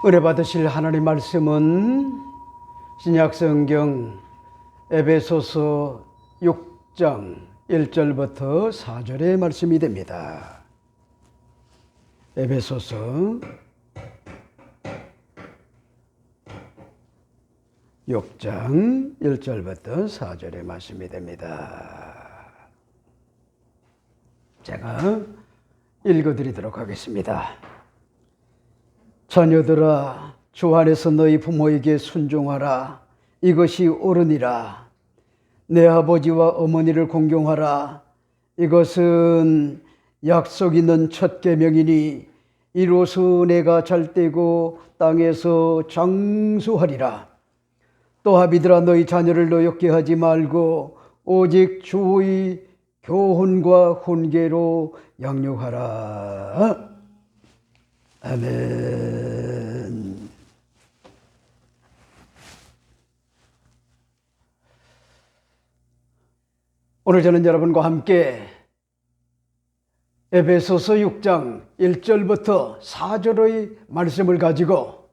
은혜 받으실 하나님 말씀은 신약성경 에베소서 6장 1절부터 4절의 말씀이 됩니다. 에베소서 6장 1절부터 4절의 말씀이 됩니다. 제가 읽어드리도록 하겠습니다. 자녀들아, 주 안에서 너희 부모에게 순종하라. 이것이 옳으니라. 내 아버지와 어머니를 공경하라. 이것은 약속 있는 첫 계명이니 이로써 내가 잘되고 땅에서 장수하리라. 또 아비들아, 너희 자녀를 노엽게 하지 말고 오직 주의 교훈과 훈계로 양육하라. 아멘. 오늘 저는 여러분과 함께 에베소서 6장 1절부터 4절의 말씀을 가지고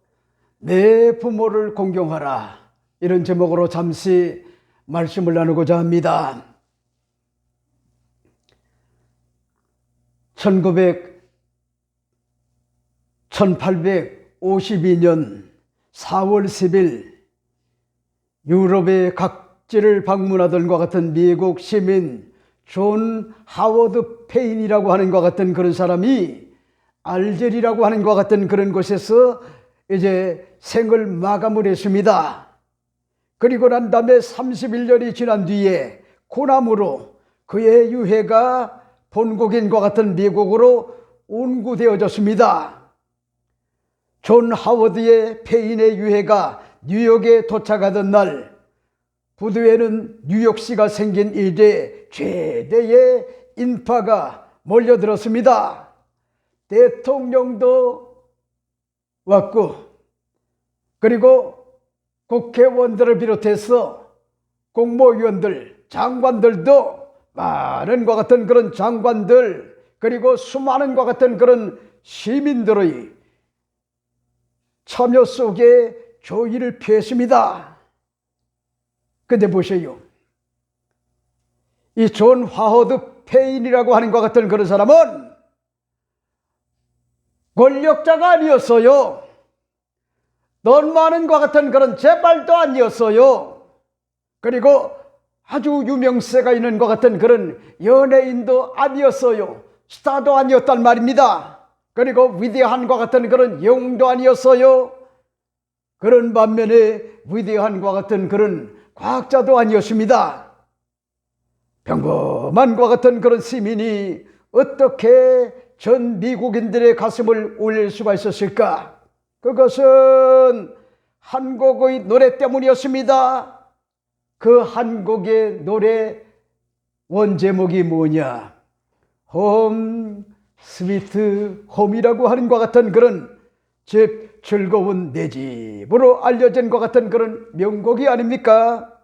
내 부모를 공경하라, 이런 제목으로 잠시 말씀을 나누고자 합니다. 1852년 4월 10일 유럽의 각지를 방문하던 것 같은 미국 시민 존 하워드 페인이라고 하는 것 같은 그런 사람이 알제리라고 하는 것 같은 그런 곳에서 이제 생을 마감을 했습니다. 그리고 난 다음에 31년이 지난 뒤에 고난으로 그의 유해가 본국인과 같은 미국으로 운구되어졌습니다. 존 하워드의 페인의 유해가 뉴욕에 도착하던 날, 부두에는 뉴욕시가 생긴 이래 최대의 인파가 몰려들었습니다. 대통령도 왔고, 그리고 국회의원들을 비롯해서 국무위원들, 장관들도 많은 것 같은 그런 장관들, 그리고 수많은 것 같은 그런 시민들의 참여 속에 조의를 피했습니다. 근데 보세요, 이 존 하워드 페인이라고 하는 것 같은 그런 사람은 권력자가 아니었어요. 돈 많은 것 같은 그런 재벌도 아니었어요. 그리고 아주 유명세가 있는 것 같은 그런 연예인도 아니었어요. 스타도 아니었단 말입니다. 그리고 위대한 것 같은 그런 영웅도 아니었어요. 그런 반면에 위대한 것 같은 그런 과학자도 아니었습니다. 평범한 것 같은 그런 시민이 어떻게 전 미국인들의 가슴을 울릴 수가 있었을까? 그것은 한 곡의 노래 때문이었습니다. 그 한 곡의 노래 원제목이 뭐냐? 홈 스위트 홈이라고 하는 것 같은 그런 집, 즐거운 내 집으로 알려진 것 같은 그런 명곡이 아닙니까?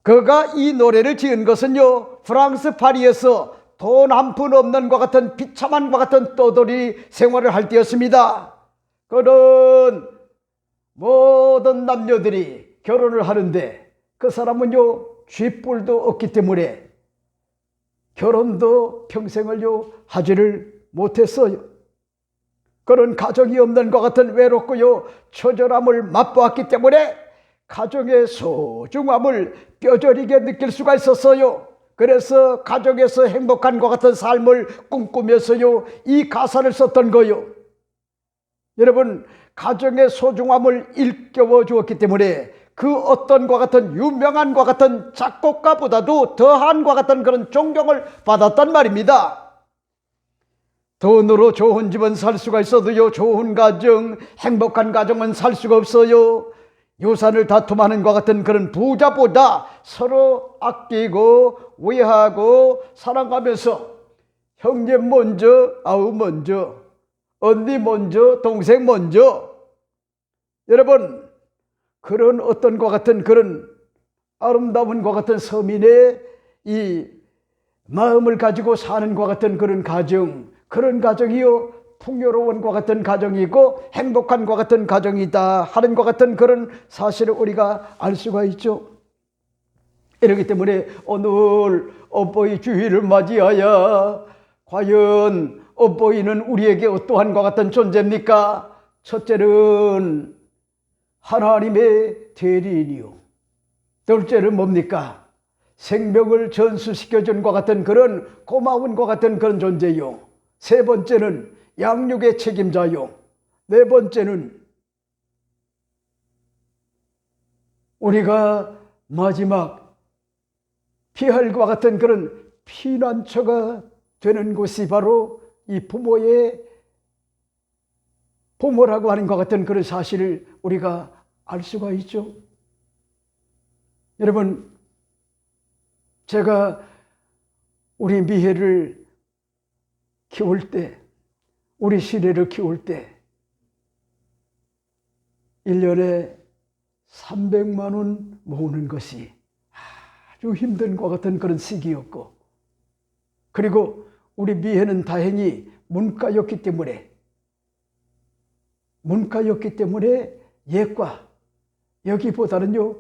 그가 이 노래를 지은 것은요, 프랑스 파리에서 돈 한 푼 없는 것 같은 비참한 것 같은 떠돌이 생활을 할 때였습니다. 그런 모든 남녀들이 결혼을 하는데 그 사람은요, 쥐뿔도 없기 때문에 결혼도 평생을요 하지를 못했어요. 그런 가정이 없는 것 같은 외롭고요 처절함을 맛보았기 때문에 가정의 소중함을 뼈저리게 느낄 수가 있었어요. 그래서 가정에서 행복한 것 같은 삶을 꿈꾸면서요 이 가사를 썼던 거요. 여러분, 가정의 소중함을 일깨워 주었기 때문에 그 어떤 것 같은 유명한 것 같은 작곡가보다도 더한 것 같은 그런 존경을 받았단 말입니다. 돈으로 좋은 집은 살 수가 있어도요, 좋은 가정, 행복한 가정은 살 수가 없어요. 유산을 다툼하는 것 같은 그런 부자보다 서로 아끼고 위하고 사랑하면서 형님 먼저, 아우 먼저, 언니 먼저, 동생 먼저. 여러분, 그런 어떤 것 같은 그런 아름다운 것 같은 서민의 이 마음을 가지고 사는 것 같은 그런 가정, 그런 가정이요 풍요로운 것 같은 가정이고 행복한 것 같은 가정이다 하는 것 같은 그런 사실을 우리가 알 수가 있죠. 이렇기 때문에 오늘 어버이 주일을 맞이하여 과연 어버이는 우리에게 어떠한 것 같은 존재입니까? 첫째는 하나님의 대리인이요. 둘째는 뭡니까? 생명을 전수시켜준 것 같은 그런 고마운 것 같은 그런 존재요. 세 번째는 양육의 책임자요. 네 번째는 우리가 마지막 피할과 같은 그런 피난처가 되는 곳이 바로 이 부모라고 하는 것 같은 그런 사실을 우리가 알 수가 있죠. 여러분, 제가 우리 미혜를 키울 때, 우리 시래를 키울 때 1년에 300만 원 모으는 것이 아주 힘든 것 같은 그런 시기였고, 그리고 우리 미혜는 다행히 문과였기 때문에 예과 여기보다는요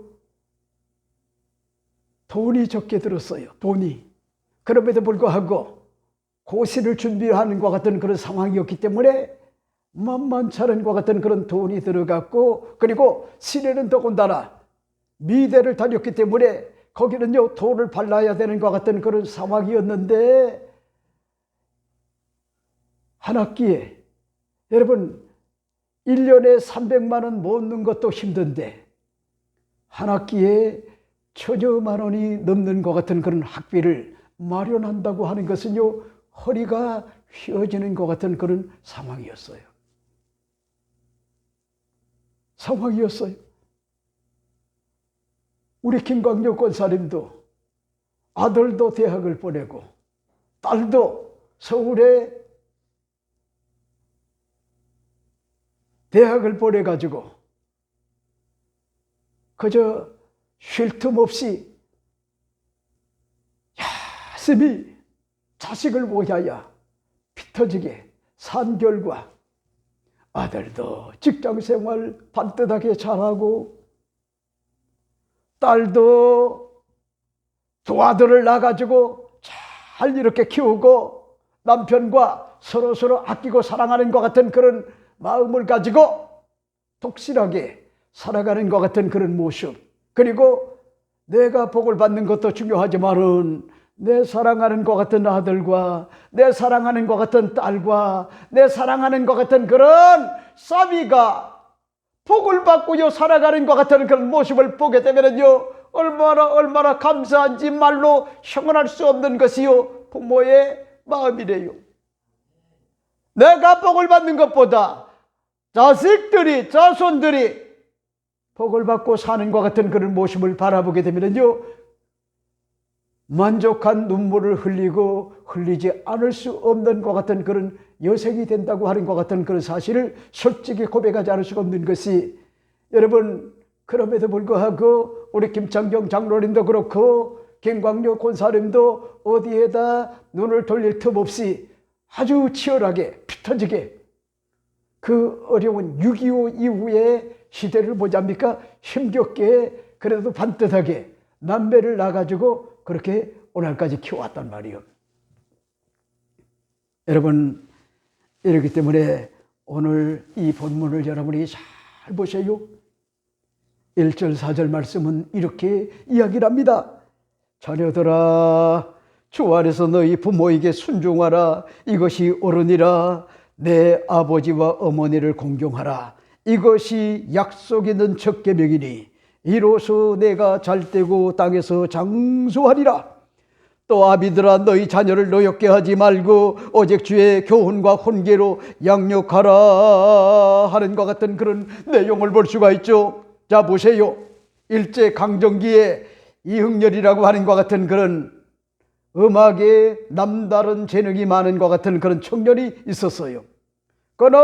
돈이 적게 들었어요. 돈이. 그럼에도 불구하고 고시를 준비하는 것 같은 그런 상황이었기 때문에 만만치 않은 것 같은 그런 돈이 들어갔고, 그리고 시내는 더군다나 미대를 다녔기 때문에 거기는요 돈을 발라야 되는 것 같은 그런 상황이었는데, 한 학기에 여러분 1년에 300만 원 모으는 것도 힘든데 한 학기에 1000여만 원이 넘는 것 같은 그런 학비를 마련한다고 하는 것은요 허리가 휘어지는 것 같은 그런 상황이었어요. 우리 김광료 권사님도 아들도 대학을 보내고 딸도 서울에 대학을 보내가지고 그저 쉴 틈 없이 열심히 자식을 위하여 피 터지게 산 결과 아들도 직장생활 반듯하게 잘하고 딸도 두 아들을 낳아가지고 잘 이렇게 키우고 남편과 서로 아끼고 사랑하는 것 같은 그런 마음을 가지고 독실하게 살아가는 것 같은 그런 모습, 그리고 내가 복을 받는 것도 중요하지만은 내 사랑하는 것 같은 아들과 내 사랑하는 것 같은 딸과 내 사랑하는 것 같은 그런 사위가 복을 받고요 살아가는 것 같은 그런 모습을 보게 되면요 얼마나 감사한지 말로 형언할 수 없는 것이요 부모의 마음이래요. 내가 복을 받는 것보다 자손들이 복을 받고 사는 것 같은 그런 모습을 바라보게 되면요 만족한 눈물을 흘리지 않을 수 없는 것 같은 그런 여생이 된다고 하는 것 같은 그런 사실을 솔직히 고백하지 않을 수가 없는 것이, 여러분 그럼에도 불구하고 우리 김창경 장로님도 그렇고 김광료 권사님도 어디에다 눈을 돌릴 틈 없이 아주 치열하게 피 터지게 그 어려운 6.25 이후의 시대를 보자니까 힘겹게 그래도 반듯하게 남매를 낳아가지고 그렇게 오늘까지 키워왔단 말이에요. 여러분 이렇기 때문에 오늘 이 본문을 여러분이 잘 보세요. 1절 4절 말씀은 이렇게 이야기를 합니다. 자녀들아 주 안에서 너희 부모에게 순종하라. 이것이 옳으니라. 내 아버지와 어머니를 공경하라. 이것이 약속 있는 첫 계명이니 이로써 내가 잘되고 땅에서 장수하리라. 또 아비들아 너희 자녀를 노엽게 하지 말고 오직 주의 교훈과 훈계로 양육하라 하는 것 같은 그런 내용을 볼 수가 있죠. 자 보세요. 일제 강점기에 이흥렬이라고 하는 것 같은 그런 음악에 남다른 재능이 많은 것 같은 그런 청년이 있었어요. 그는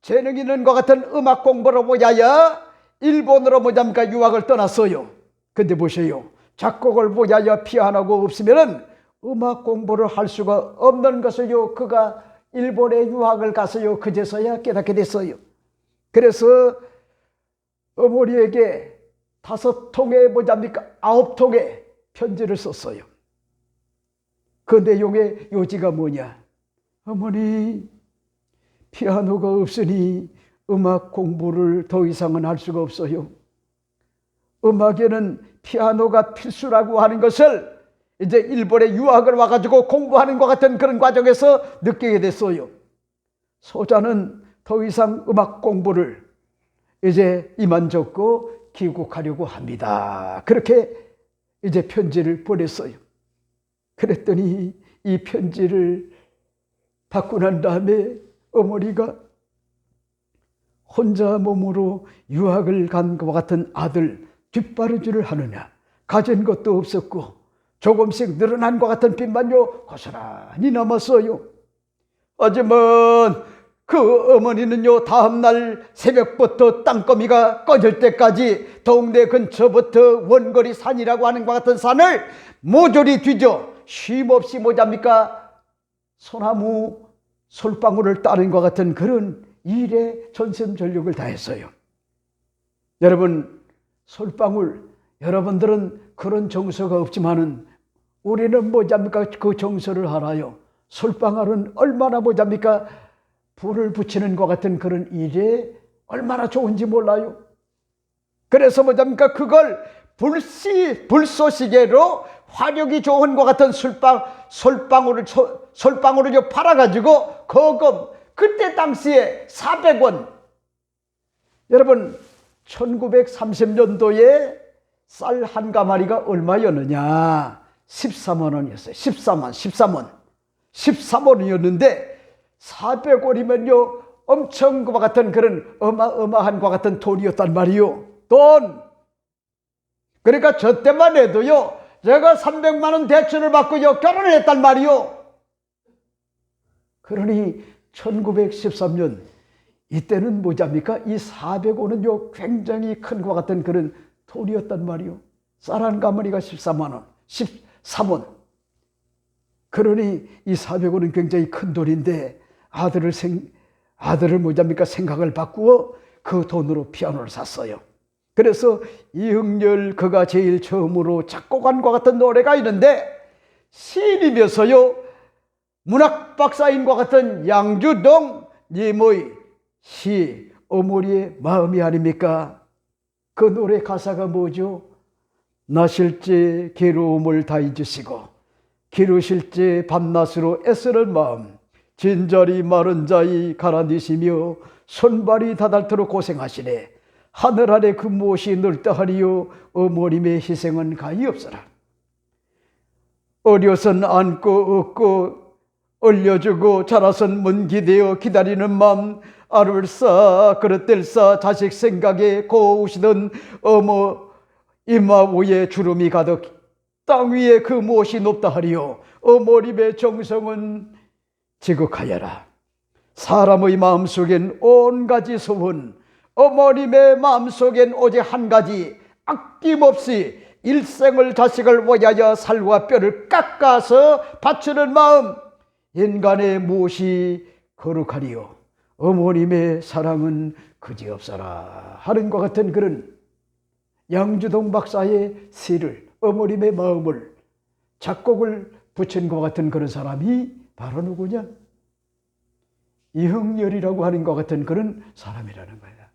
재능 있는 것 같은 음악 공부를 위하여 일본으로 뭐잡니까 유학을 떠났어요. 근데 보세요. 작곡을 위하여 피아노가 없으면 음악 공부를 할 수가 없는 것을요 그가 일본에 유학을 가서요. 그제서야 깨닫게 됐어요. 그래서 어머니에게 5통의 뭐잡니까 9통의 편지를 썼어요. 그 내용의 요지가 뭐냐? 어머니, 피아노가 없으니 음악 공부를 더 이상은 할 수가 없어요. 음악에는 피아노가 필수라고 하는 것을 이제 일본에 유학을 와가지고 공부하는 것 같은 그런 과정에서 느끼게 됐어요. 소자는 더 이상 음악 공부를 이제 이만저고 귀국하려고 합니다. 그렇게 이제 편지를 보냈어요. 그랬더니 이 편지를 받고 난 다음에 어머니가 혼자 몸으로 유학을 간 것 같은 아들 뒷바라지를 하느냐, 가진 것도 없었고 조금씩 늘어난 것 같은 빚만요 고스란히 남았어요. 하지만 그 어머니는요 다음날 새벽부터 땅거미가 꺼질 때까지 동네 근처부터 원거리 산이라고 하는 것 같은 산을 모조리 뒤져 쉼없이 뭐잡니까 소나무 솔방울을 따는 것 같은 그런 일에 전심전력을 다했어요. 여러분, 솔방울, 여러분들은 그런 정서가 없지만은 우리는 뭐잡니까 그 정서를 알아요. 솔방울은 얼마나 뭐잡니까 불을 붙이는 것 같은 그런 일에 얼마나 좋은지 몰라요. 그래서 뭐잡니까 그걸 불쏘시개로 화력이 좋은 것 같은 솔방울을 팔아가지고 거금 그때 당시에 400원. 여러분 1930년도에 쌀 한 가마리가 얼마였느냐? 13만 원이었어요. 13원이었는데 400원이면요 엄청 그와 같은 그런 어마어마한 것 같은 돈이었단 말이요. 돈. 그러니까 저 때만 해도요 제가 300만 원 대출을 받고요 결혼을 했단 말이요. 그러니 1913년 이때는 뭐잡니까? 이 400원은요 굉장히 큰 것 같은 그런 돈이었단 말이요. 쌀 한 가마니가 13만 원, 13원. 그러니 이 400원은 굉장히 큰 돈인데 아들을 뭐잡니까? 생각을 바꾸어 그 돈으로 피아노를 샀어요. 그래서 이흥렬 그가 제일 처음으로 작곡한 것 같은 노래가 있는데 시인이면서요 문학 박사인 것 같은 양주동 님의 시 어머니의 마음이 아닙니까? 그 노래 가사가 뭐죠? 나실제 괴로움을 다 잊으시고 기르실제 밤낮으로 애쓰는 마음 진자리 마른 자이 가라니시며 손발이 다닳도록 고생하시네. 하늘 아래 그 무엇이 늙다하리요 어머님의 희생은 가히 없어라. 어려선 안고 업고 얼려주고 자라선 문기대어 기다리는 맘 아를싸 그릇들싸 자식 생각에 고우시던 어머 이마 위에 주름이 가득 땅 위에 그 무엇이 높다하리요 어머님의 정성은 지극하여라. 사람의 마음속엔 온가지 소원 어머님의 마음속엔 오직 한 가지 아낌없이 일생을 자식을 위하여 살과 뼈를 깎아서 바치는 마음 인간의 무엇이 거룩하리요 어머님의 사랑은 그지없어라 하는 것 같은 그런 양주동 박사의 시를 어머님의 마음을 작곡을 붙인 것 같은 그런 사람이 바로 누구냐? 이흥렬이라고 하는 것 같은 그런 사람이라는 거야.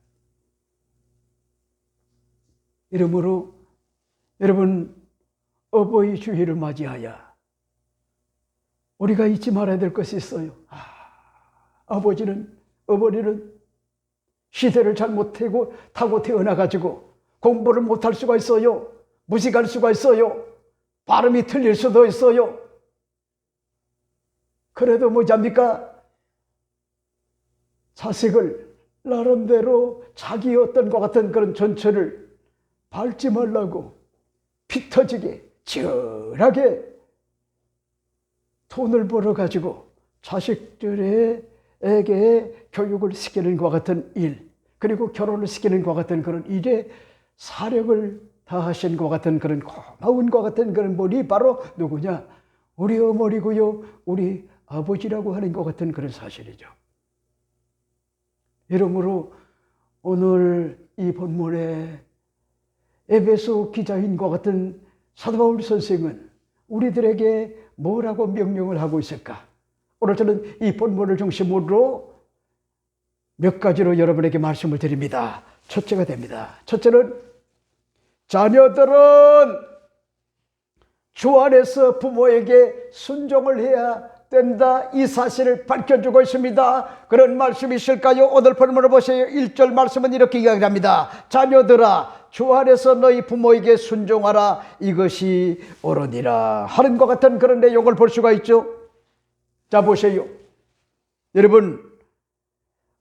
이러므로 여러분 어버이 주일을 맞이하여 우리가 잊지 말아야 될 것이 있어요. 어머니는 시대를 잘못 타고 태어나가지고 공부를 못할 수가 있어요. 무식할 수가 있어요. 발음이 틀릴 수도 있어요. 그래도 뭐잡니까? 자식을 나름대로 자기 어떤 것 같은 그런 전철을 밟지 말라고 피 터지게 치열하게 돈을 벌어가지고 자식들에게 교육을 시키는 것 같은 일 그리고 결혼을 시키는 것 같은 그런 일에 사력을 다하신 것 같은 그런 고마운 것 같은 그런 분이 바로 누구냐? 우리 어머니고요 우리 아버지라고 하는 것 같은 그런 사실이죠. 이러므로 오늘 이 본문에 에베소 기자인 것 같은 사도 바울 선생은 우리들에게 뭐라고 명령을 하고 있을까? 오늘 저는 이 본문을 중심으로 몇 가지로 여러분에게 말씀을 드립니다. 첫째가 됩니다. 첫째는 자녀들은 주 안에서 부모에게 순종을 해야 된다, 이 사실을 밝혀주고 있습니다. 그런 말씀이 있을까요? 오늘 본문을 보세요. 1절 말씀은 이렇게 이야기합니다. 자녀들아 주 안에서 너희 부모에게 순종하라, 이것이 옳으니라 하는 것 같은 그런 내용을 볼 수가 있죠. 자 보세요. 여러분,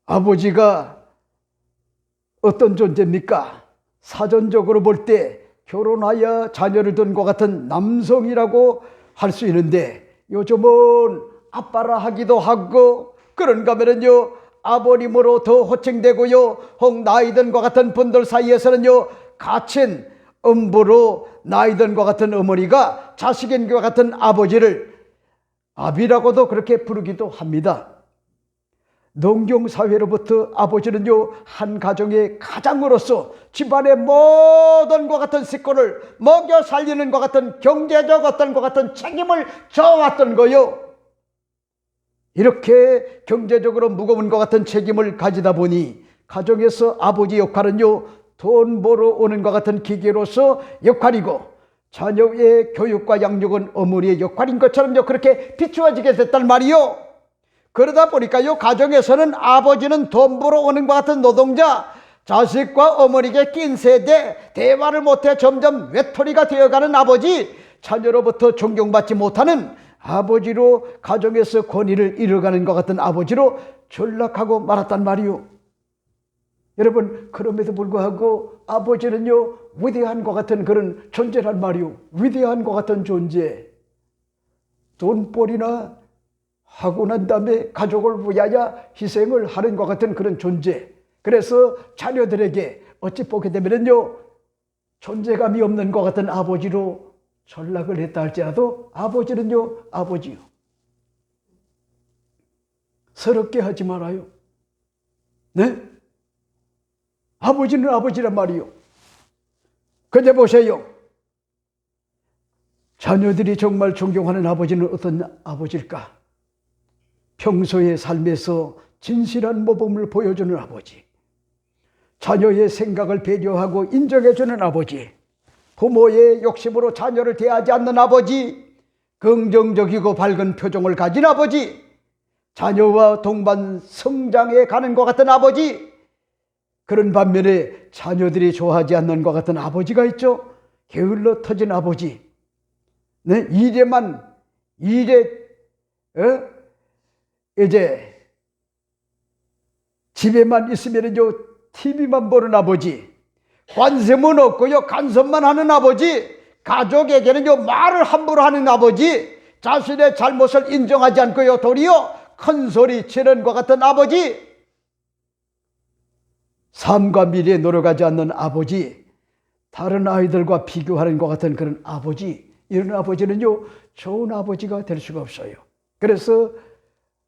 아버지가 어떤 존재입니까? 사전적으로 볼 때 결혼하여 자녀를 둔 것 같은 남성이라고 할 수 있는데, 요즘은 아빠라 하기도 하고, 그런가 하면요 아버님으로 더 호칭되고요, 혹 나이 든 것 같은 분들 사이에서는요 가친 음부로 나이 든 것 같은 어머니가 자식인 것 같은 아버지를 아비라고도 그렇게 부르기도 합니다. 농경사회로부터 아버지는요 한 가정의 가장으로서 집안의 모든 것 같은 식구를 먹여 살리는 것 같은 경제적 어떤 것 같은 책임을 져왔던 거요. 이렇게 경제적으로 무거운 것 같은 책임을 가지다 보니 가정에서 아버지 역할은요 돈 벌어 오는 것 같은 기계로서 역할이고, 자녀의 교육과 양육은 어머니의 역할인 것처럼요 그렇게 비추어지게 됐단 말이요. 그러다 보니까요 가정에서는 아버지는 돈 벌어 오는 것 같은 노동자, 자식과 어머니에게 낀 세대, 대화를 못해 점점 외톨이가 되어가는 아버지, 자녀로부터 존경받지 못하는 아버지로 가정에서 권위를 잃어가는 것 같은 아버지로 전락하고 말았단 말이요. 여러분, 그럼에도 불구하고 아버지는요 위대한 것 같은 그런 존재란 말이요. 위대한 것 같은 존재. 돈벌이나 하고 난 다음에 가족을 위하여 희생을 하는 것 같은 그런 존재. 그래서 자녀들에게 어찌 보게 되면요 존재감이 없는 것 같은 아버지로 전락을 했다 할지라도 아버지는요 아버지요. 서럽게 하지 말아요. 네? 아버지는 아버지란 말이요. 근데 보세요. 자녀들이 정말 존경하는 아버지는 어떤 아버지일까? 평소의 삶에서 진실한 모범을 보여주는 아버지, 자녀의 생각을 배려하고 인정해주는 아버지, 부모의 욕심으로 자녀를 대하지 않는 아버지, 긍정적이고 밝은 표정을 가진 아버지, 자녀와 동반 성장해 가는 것 같은 아버지, 그런 반면에 자녀들이 좋아하지 않는 것 같은 아버지가 있죠. 게을러 터진 아버지, 네? 일에 이제 집에만 있으면요 TV만 보는 아버지, 관심은 없고요 간섭만 하는 아버지, 가족에게는요 말을 함부로 하는 아버지, 자신의 잘못을 인정하지 않고요 도리어 큰 소리 치는 것 같은 아버지, 삶과 미래에 노력하지 않는 아버지, 다른 아이들과 비교하는 것 같은 그런 아버지, 이런 아버지는요 좋은 아버지가 될 수가 없어요. 그래서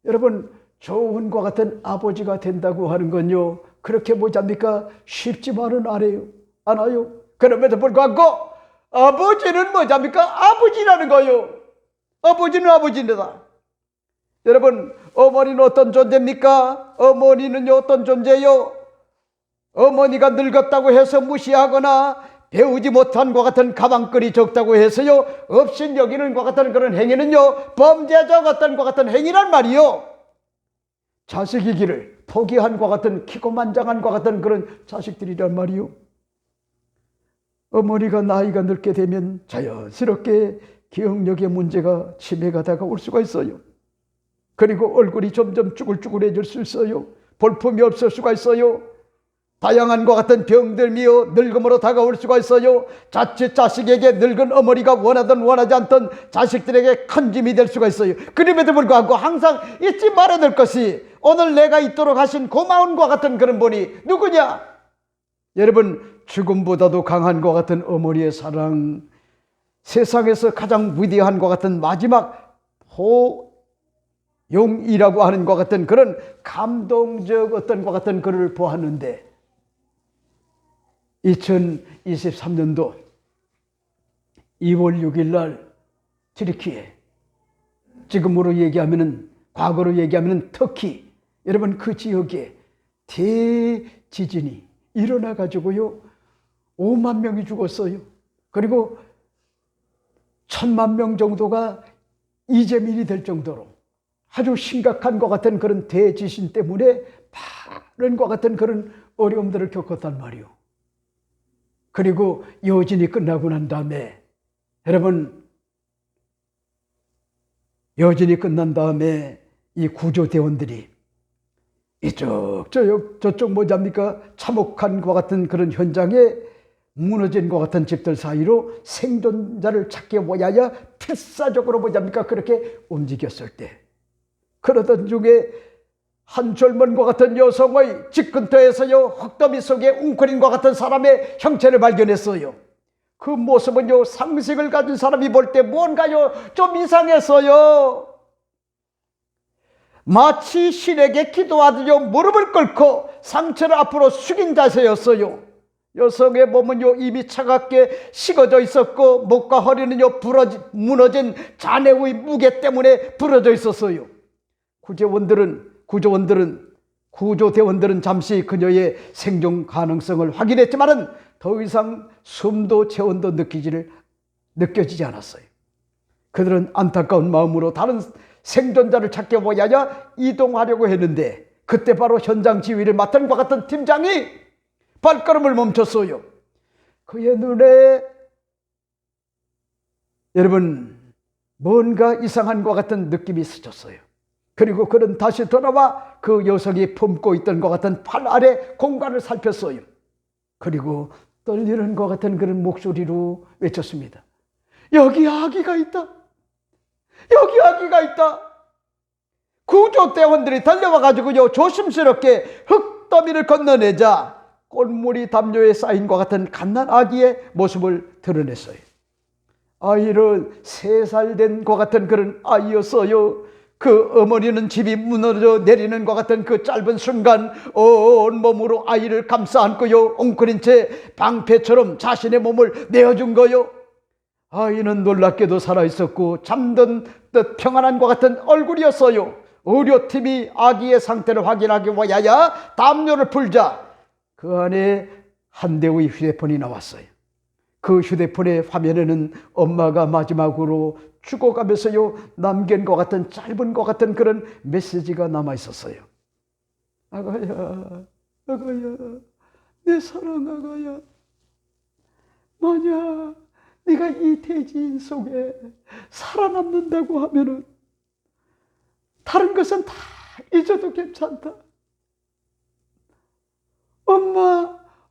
여러분, 좋은 것 같은 아버지가 된다고 하는 건요 그렇게 뭐잡니까? 쉽지만은 않아요. 그럼에도 불구하고 아버지는 뭐잡니까? 아버지라는 거요. 아버지는 아버지입니다. 여러분, 어머니는 어떤 존재입니까? 어머니는요 어떤 존재요? 어머니가 늙었다고 해서 무시하거나 배우지 못한 것 같은 가방끈이 적다고 해서요 없인 여기는 것 같은 그런 행위는요 범죄적 어떤 것 같은 행위란 말이요. 자식이기를 포기한 것 같은 기고만장한 것 같은 그런 자식들이란 말이요. 어머니가 나이가 늙게 되면 자연스럽게 기억력의 문제가 치매가 다가올 수가 있어요. 그리고 얼굴이 점점 쭈글쭈글해질 수 있어요. 볼품이 없을 수가 있어요. 다양한 것 같은 병들며 늙음으로 다가올 수가 있어요. 자칫 자식에게 늙은 어머니가 원하든 원하지 않든 자식들에게 큰 짐이 될 수가 있어요. 그럼에도 불구하고 항상 잊지 말아야 될 것이, 오늘 내가 있도록 하신 고마운 것 같은 그런 분이 누구냐? 여러분, 죽음보다도 강한 것 같은 어머니의 사랑, 세상에서 가장 위대한 것 같은 마지막 용이라고 하는 것 같은 그런 감동적 어떤 것 같은 글을 보았는데 2023년도 2월 6일 날 튀르키예, 지금으로 얘기하면은 과거로 얘기하면은 터키, 여러분 그 지역에 대지진이 일어나 가지고요 5만 명이 죽었어요. 그리고 1,000만 명 정도가 이재민이 될 정도로 아주 심각한 것 같은 그런 대지진 때문에 많은 것 같은 그런 어려움들을 겪었단 말이요. 그리고 여진이 끝나고 난 다음에 여러분, 여진이 끝난 다음에 이 구조대원들이 이쪽 저쪽 뭐잡니까 참혹한 것 같은 그런 현장에 무너진 것 같은 집들 사이로 생존자를 찾기 위하여 필사적으로 뭐잡니까 그렇게 움직였을 때, 그러던 중에 한 젊은 것 같은 여성의 집 근처에서요 흙더미 속에 웅크린 것 같은 사람의 형체를 발견했어요. 그 모습은요 상식을 가진 사람이 볼 때 뭔가요 좀 이상했어요. 마치 신에게 기도하듯요 무릎을 꿇고 상체를 앞으로 숙인 자세였어요. 여성의 몸은요 이미 차갑게 식어져 있었고 목과 허리는요 무너진 잔해의 무게 때문에 부러져 있었어요. 구조대원들은 잠시 그녀의 생존 가능성을 확인했지만은 더 이상 숨도 체온도 느껴지지 않았어요. 그들은 안타까운 마음으로 다른 생존자를 찾기 위하여 이동하려고 했는데 그때 바로 현장 지휘를 맡은 것 같은 팀장이 발걸음을 멈췄어요. 그의 눈에 여러분 뭔가 이상한 것 같은 느낌이 스쳤어요. 그리고 그는 다시 돌아와 그 여성이 품고 있던 것 같은 팔 아래 공간을 살폈어요. 그리고 떨리는 것 같은 그런 목소리로 외쳤습니다. 여기 아기가 있다. 여기 아기가 있다. 구조대원들이 달려와가지고요 조심스럽게 흙더미를 건너내자 꼴물이 담요에 쌓인 것 같은 갓난 아기의 모습을 드러냈어요. 아이는 3살 된 것 같은 그런 아이였어요. 그 어머니는 집이 무너져 내리는 것 같은 그 짧은 순간 온몸으로 아이를 감싸 안고요 웅크린 채 방패처럼 자신의 몸을 내어준 거요. 아이는 놀랍게도 살아있었고 잠든 듯 평안한 것 같은 얼굴이었어요. 의료팀이 아기의 상태를 확인하기 위하여 담요를 풀자 그 안에 한 대의 휴대폰이 나왔어요. 그 휴대폰의 화면에는 엄마가 마지막으로 죽어가면서요 남긴 것 같은 짧은 것 같은 그런 메시지가 남아 있었어요. 아가야, 아가야, 내 사랑 아가야, 만약 네가 이 대지인 속에 살아남는다고 하면은 다른 것은 다 잊어도 괜찮다.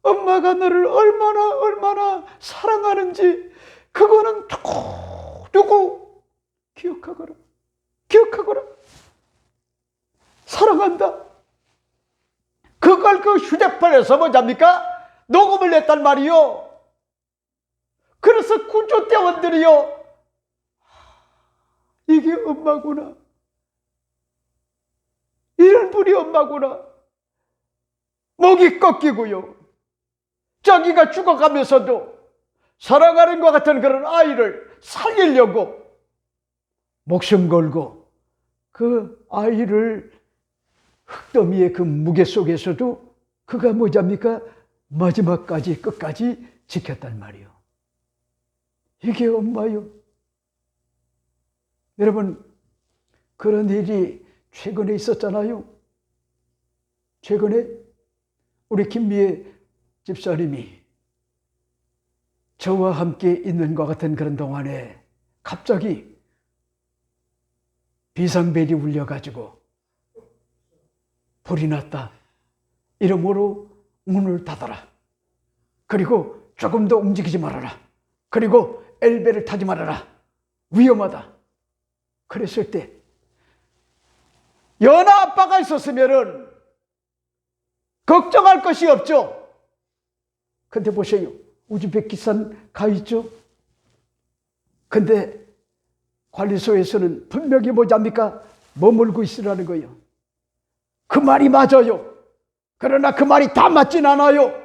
엄마가 너를 얼마나 사랑하는지 그거는 두고 기억하거라. 사랑한다. 그걸 그 휴대폰에서 뭐잡니까? 녹음을 했단 말이요. 그래서 구조대원들이요. 이게 엄마구나. 이런 분이 엄마구나. 목이 꺾이고요. 자기가 죽어가면서도 사랑하는 것 같은 그런 아이를 살리려고 목숨 걸고 그 아이를 흙더미의 그 무게 속에서도 그가 뭐잡니까? 마지막까지 끝까지 지켰단 말이요. 이게 엄마요. 여러분 그런 일이 최근에 있었잖아요. 최근에 우리 김미애 집사님이 저와 함께 있는 것 같은 그런 동안에 갑자기 비상벨이 울려가지고 불이 났다. 이러므로 문을 닫아라. 그리고 조금 더 움직이지 말아라. 그리고 엘베를 타지 말아라. 위험하다. 그랬을 때 연하 아빠가 있었으면은 걱정할 것이 없죠. 근데 보세요. 우즈베키스탄 가 있죠. 근데 관리소에서는 분명히 뭐잡니까? 머물고 있으라는 거예요. 그 말이 맞아요. 그러나 그 말이 다 맞진 않아요.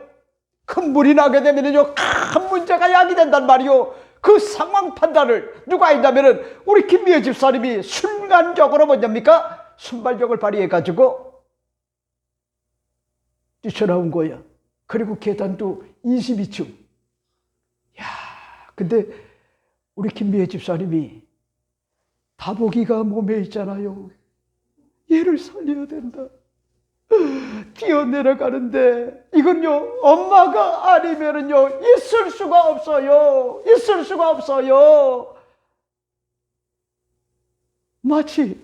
큰 물이 나게 되면요, 큰 문제가 야기된단 말이요. 그 상황 판단을 누가 했냐면은 우리 김미애 집사님이 순간적으로 뭐냐입니까? 순발력을 발휘해가지고 뛰쳐나온 거야. 그리고 계단도 22층. 야, 근데 우리 김미애 집사님이 다보기가 몸에 있잖아요. 얘를 살려야 된다. 뛰어내려가는데 이건요, 엄마가 아니면은요 있을 수가 없어요. 있을 수가 없어요. 마치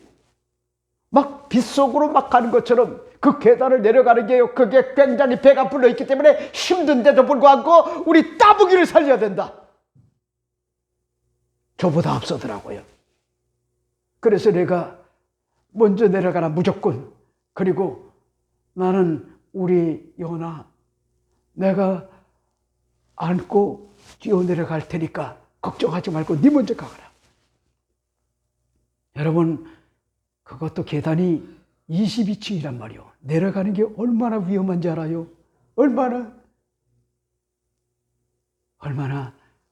막 빗속으로 막 가는 것처럼 그 계단을 내려가는 게요, 그게 굉장히 배가 불러있기 때문에 힘든데도 불구하고 우리 따부기를 살려야 된다. 저보다 앞서더라고요. 그래서 내가 먼저 내려가라 무조건. 그리고 나는 우리 연아 내가 안고 뛰어내려갈 테니까 걱정하지 말고 네 먼저 가거라. 여러분, 그것도 계단이 22층이란 말이요. 내려가는 게 얼마나 위험한지 알아요? 얼마나.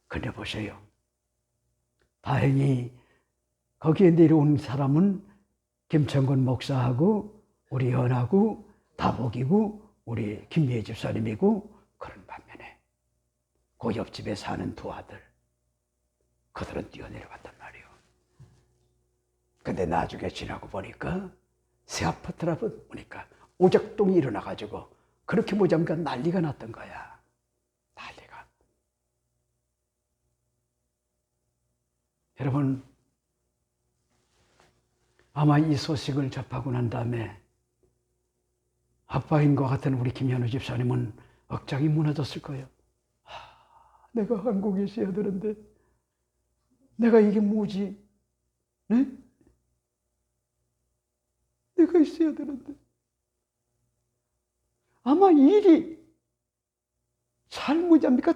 근데 보세요. 다행히 거기에 내려온 사람은 김천건 목사하고 우리 연하고 다복이고 우리 김미애 집사님이고, 그런 반면에 그 옆집에 사는 두 아들, 그들은 뛰어내려갔단 말이에요. 근데 나중에 지나고 보니까 새 아파트라 보니까 오작동이 일어나가지고 그렇게 보자니까 난리가 났던 거야. 난리가. 여러분, 아마 이 소식을 접하고 난 다음에 아빠인 것 같은 우리 김현우 집사님은 억장이 무너졌을 거예요. 내가 한국에 있어야 되는데 내가 이게 뭐지? 네? 내가 있어야 되는데. 아마 일이 잘 뭐랍니까?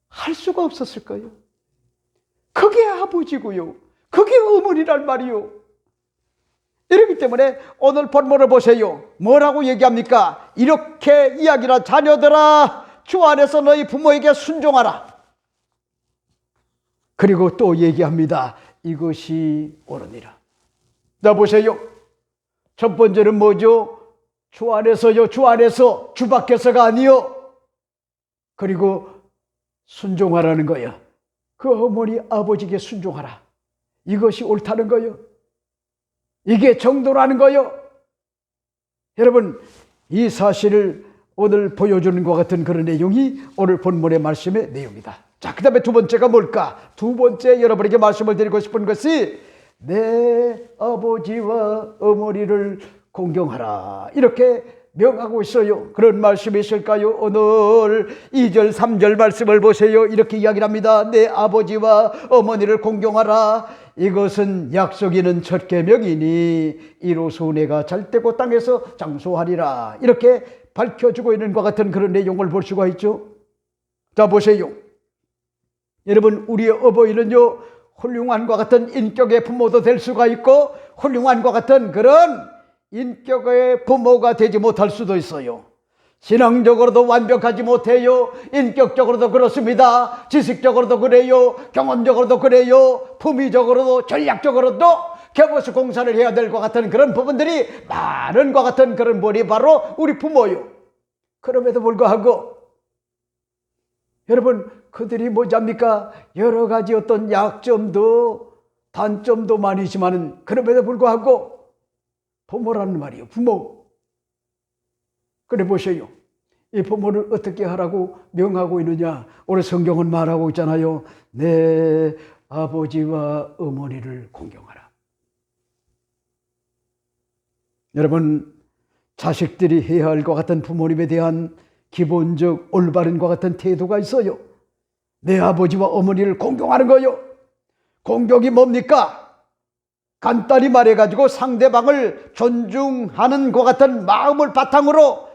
할 수가 없었을 거예요. 그게 아버지고요. 그게 어머니란 말이요. 이렇기 때문에 오늘 본문을 보세요. 뭐라고 얘기합니까? 이렇게 이야기라. 자녀들아, 주 안에서 너희 부모에게 순종하라. 그리고 또 얘기합니다. 이것이 옳으니라. 자, 보세요. 첫 번째는 뭐죠? 주 안에서요. 주 안에서, 주 밖에서가 아니요. 그리고 순종하라는 거예요. 그 어머니 아버지에게 순종하라. 이것이 옳다는 거예요. 이게 정도라는 거예요. 여러분, 이 사실을 오늘 보여주는 것 같은 그런 내용이 오늘 본문의 말씀의 내용이다. 자, 그 다음에 두 번째가 뭘까? 두 번째 여러분에게 말씀을 드리고 싶은 것이 내 아버지와 어머니를 공경하라. 이렇게 명하고 있어요. 그런 말씀이 있을까요? 오늘 2절 3절 말씀을 보세요. 이렇게 이야기를 합니다. 내 아버지와 어머니를 공경하라. 이것은 약속 있는 첫 계명이니 이로써 내가 잘되고 땅에서 장수하리라. 이렇게 밝혀주고 있는 것 같은 그런 내용을 볼 수가 있죠. 자, 보세요. 여러분, 우리의 어버이는요, 훌륭한 것 같은 인격의 부모도 될 수가 있고 훌륭한 것 같은 그런 인격의 부모가 되지 못할 수도 있어요. 신앙적으로도 완벽하지 못해요. 인격적으로도 그렇습니다. 지식적으로도 그래요. 경험적으로도 그래요. 품위적으로도 전략적으로도 개보수 공사를 해야 될 것 같은 그런 부분들이 많은 것 같은 그런 분이 바로 우리 부모요. 그럼에도 불구하고 여러분, 그들이 뭐잡니까? 여러 가지 어떤 약점도 단점도 많이 있지만 그럼에도 불구하고 부모라는 말이에요. 부모. 그래 보세요. 이 부모를 어떻게 하라고 명하고 있느냐? 오늘 성경은 말하고 있잖아요. 내 아버지와 어머니를 공경하라. 여러분, 자식들이 해야 할 것 같은 부모님에 대한 기본적 올바른 것 같은 태도가 있어요. 내 아버지와 어머니를 공경하는 거요. 공경이 뭡니까? 간단히 말해가지고 상대방을 존중하는 것 같은 마음을 바탕으로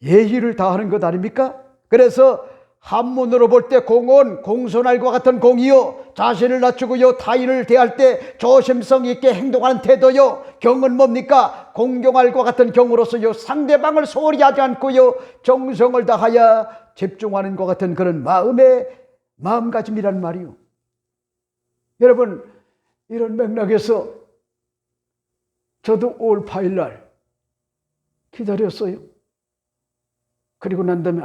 예의를 다하는 것 아닙니까? 그래서 한문으로 볼 때 공은 공손할과 같은 공이요, 자신을 낮추고요 타인을 대할 때 조심성 있게 행동하는 태도요. 경은 뭡니까? 공경할과 같은 경으로서요 상대방을 소홀히 하지 않고요 정성을 다하여 집중하는 것 같은 그런 마음가짐이란 말이요. 여러분, 이런 맥락에서 저도 5월 8일 날 기다렸어요. 그리고 난 다음에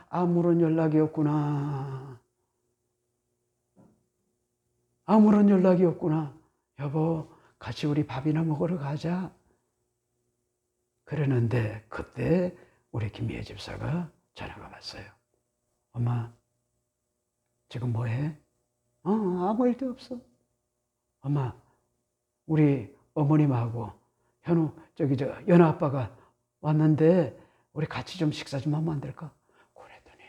아무런 연락이 없구나. 아무런 연락이 없구나. 여보, 같이 우리 밥이나 먹으러 가자. 그러는데 그때 우리 김미애 집사가 전화가 왔어요. 엄마, 지금 뭐해? 아무 일도 없어. 엄마, 우리 어머님하고 현우, 연아 아빠가 왔는데 우리 같이 좀 식사 좀 하면 안 될까? 그랬더니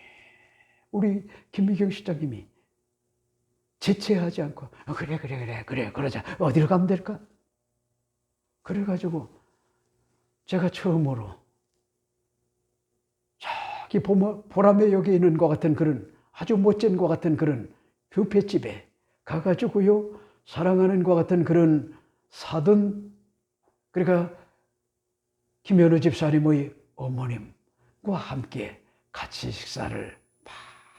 우리 김미경 시장님이 지체하지 않고 그래 그러자. 어디로 가면 될까? 그래가지고 제가 처음으로 저기 보람의 역에 있는 것 같은 그런 아주 멋진 것 같은 그런 뷔페집에 가가지고요 사랑하는 것 같은 그런 사돈, 그러니까 김현우 집사님의 어머님과 함께 같이 식사를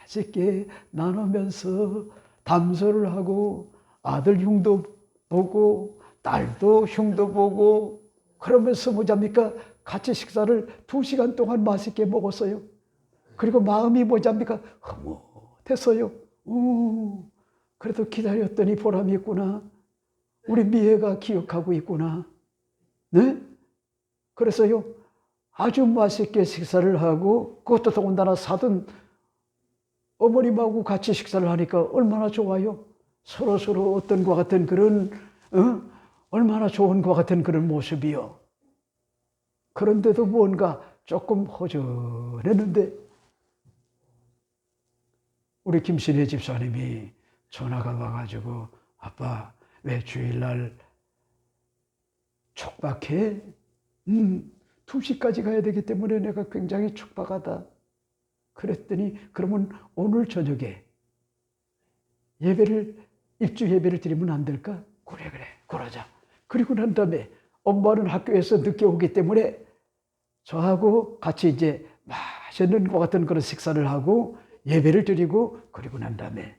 맛있게 나누면서 담소를 하고 아들 흉도 보고 딸도 흉도 보고 그러면서 뭐잡니까? 같이 식사를 2시간 동안 맛있게 먹었어요. 그리고 마음이 뭐잡니까? 흐뭇했어요. 그래도 기다렸더니 보람이 있구나. 우리 미애가 기억하고 있구나. 네? 그래서요 아주 맛있게 식사를 하고, 그것도 더군다나 사돈 어머님하고 같이 식사를 하니까 얼마나 좋아요. 서로 어떤 것 같은 그런 얼마나 좋은 것 같은 그런 모습이요. 그런데도 뭔가 조금 허전했는데 우리 김신혜 집사님이 전화가 와가지고 아빠 왜 주일날 촉박해? 2시까지 가야 되기 때문에 내가 굉장히 촉박하다. 그랬더니 그러면 오늘 저녁에 입주 예배를 드리면 안 될까? 그래 그러자. 그리고 난 다음에 엄마는 학교에서 늦게 오기 때문에 저하고 같이 이제 맛있는 것 같은 그런 식사를 하고 예배를 드리고, 그리고 난 다음에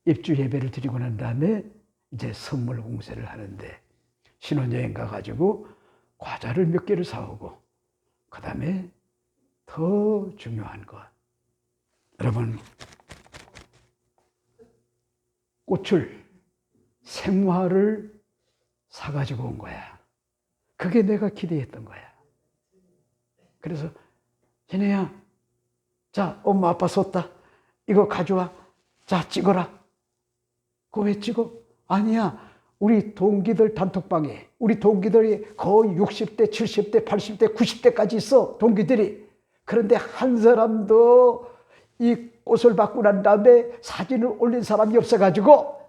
입주 예배를 드리고 난 다음에 이제 선물 공세를 하는데 신혼여행 가가지고 과자를 몇 개를 사오고, 그 다음에 더 중요한 것, 여러분, 꽃을, 생화를 사가지고 온 거야. 그게 내가 기대했던 거야. 그래서 희네야, 자, 엄마 아빠 썼다. 이거 가져와. 자, 찍어라. 그거 왜 찍어? 아니야. 우리 동기들 단톡방에 우리 동기들이 거의 60대, 70대, 80대, 90대까지 있어. 동기들이. 그런데 한 사람도 이 꽃을 받고 난 다음에 사진을 올린 사람이 없어가지고